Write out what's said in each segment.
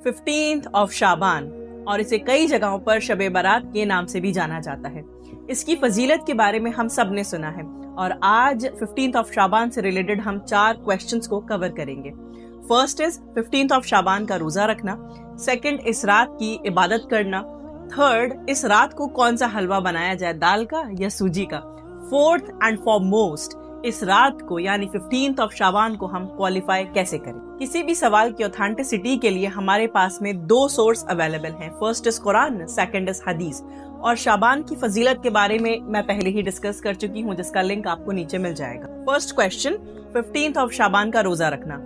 15th of शाबान, और इसे कई जगहों पर शब बारात के नाम से भी जाना जाता है। इसकी फजीलत के बारे में हम सब ने सुना है और आज 15th ऑफ शाबान से रिलेटेड हम 4 क्वेश्चंस को कवर करेंगे। फर्स्ट इज 15th ऑफ शाबान का रोजा रखना, सेकंड इस रात की इबादत करना, थर्ड इस रात को कौन सा हलवा बनाया जाए, दाल का या सूजी का, फोर्थ एंड फॉरमोस्ट इस रात को यानी 15th ऑफ शाबान को हम क्वालिफाई कैसे करें। किसी भी सवाल की ऑथेंटिसिटी के लिए हमारे पास में 2 सोर्स अवेलेबल हैं, first is Quran, second is हदीस। और शाबान की फजीलत के बारे में मैं पहले ही डिस्कस कर चुकी हूँ, जिसका लिंक आपको नीचे मिल जाएगा। फर्स्ट क्वेश्चन, 15th ऑफ शाबान का रोजा रखना।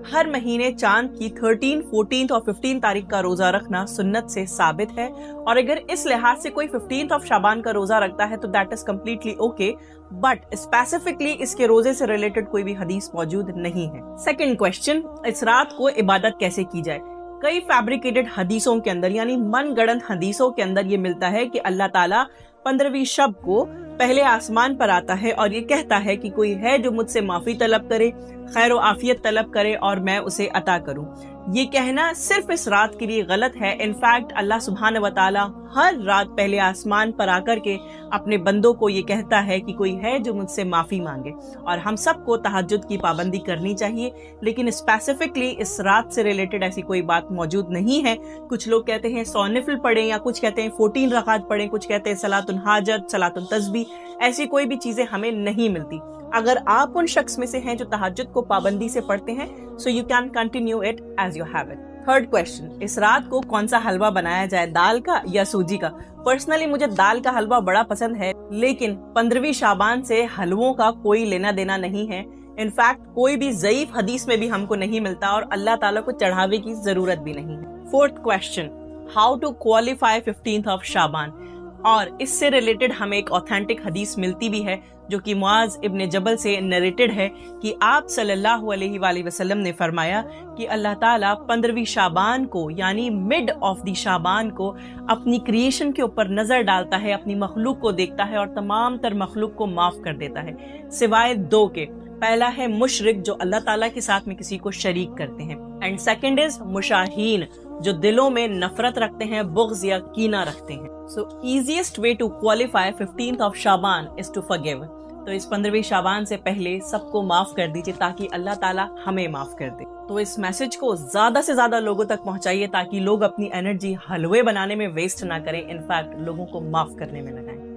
हर महीने चांद की 13, 14 और 15 तारीख का रोजा रखना सुन्नत से साबित है, और अगर इस लिहाज से कोई 15th ऑफ शाबान का रोजा रखता है तो that is completely okay, but specifically इसके रोजे से रिलेटेड कोई भी हदीस मौजूद नहीं है। सेकंड क्वेश्चन, इस रात को इबादत कैसे की जाए। कई फैब्रिकेटेड हदीसों के अंदर यानी मनगढ़ंत हदीसों के अंदर ये मिलता है कि अल्लाह ताला 15वीं शब को पहले आसमान पर आता है और ये कहता है कि कोई है जो मुझसे माफी तलब करे, खैर व आफियत तलब करे और मैं उसे अता करूं। ये कहना सिर्फ इस रात के लिए गलत है। इनफैक्ट अल्लाह सुब्हानहू व तआला हर रात पहले आसमान पर आकर के अपने बंदों को ये कहता है कि कोई है जो मुझसे माफी मांगे, और हम सबको तहज्जुद की पाबंदी करनी चाहिए, लेकिन स्पेसिफिकली इस रात से रिलेटेड ऐसी कोई बात मौजूद नहीं है। कुछ लोग कहते हैं 100 नफिल पढ़ें, या कुछ कहते हैं 14 रकात पढ़ें, कुछ कहते हैं सलातुल हाजत, सलातुल तस्बीह, ऐसी कोई भी चीजें हमें नहीं मिलती। अगर आप उन शख्स में से हैं जो तहज्जुद को पाबंदी से पढ़ते हैं, so you can continue it as you have it. Third question, इस रात को कौन सा हलवा बनाया जाए, दाल का या सूजी का। पर्सनली मुझे दाल का हलवा बड़ा पसंद है, लेकिन 15वीं शाबान से हलवों का कोई लेना देना नहीं है। इनफैक्ट कोई भी ज़ईफ हदीस में भी हमको नहीं मिलता और अल्लाह ताला को चढ़ावे की जरूरत भी नहीं है। Fourth question, how to qualify 15th of शाबान, और इससे रिलेटेड हमें एक ऑथेंटिक हदीस मिलती भी है जो कि मुआज इब्न जबल से नरेटेड है कि आप सल्लल्लाहु अलैहि वसल्लम ने फरमाया कि अल्लाह ताला 15वीं शाबान को यानी मिड ऑफ दी शाबान को अपनी क्रिएशन के ऊपर नजर डालता है, अपनी मखलूक को देखता है और तमाम तर मखलूक को माफ कर देता है सिवाय 2 के। पहला है मुशरिक जो अल्लाह ताला के साथ में किसी को शरीक करते हैं, एंड सेकंड इज मुशाहीन जो दिलों में नफरत रखते हैं, बुग़्ज़ या कीना रखते हैं। So easiest way to qualify 15th of शाबान इज टू फॉरगिव। तो इस 15वीं शाबान से पहले सबको माफ कर दीजिए ताकि अल्लाह ताला हमें माफ कर दे। तो इस मैसेज को ज्यादा से ज्यादा लोगों तक पहुंचाइए ताकि लोग अपनी एनर्जी हलवे बनाने में वेस्ट ना करें, इनफैक्ट लोगों को माफ करने में लगाएं।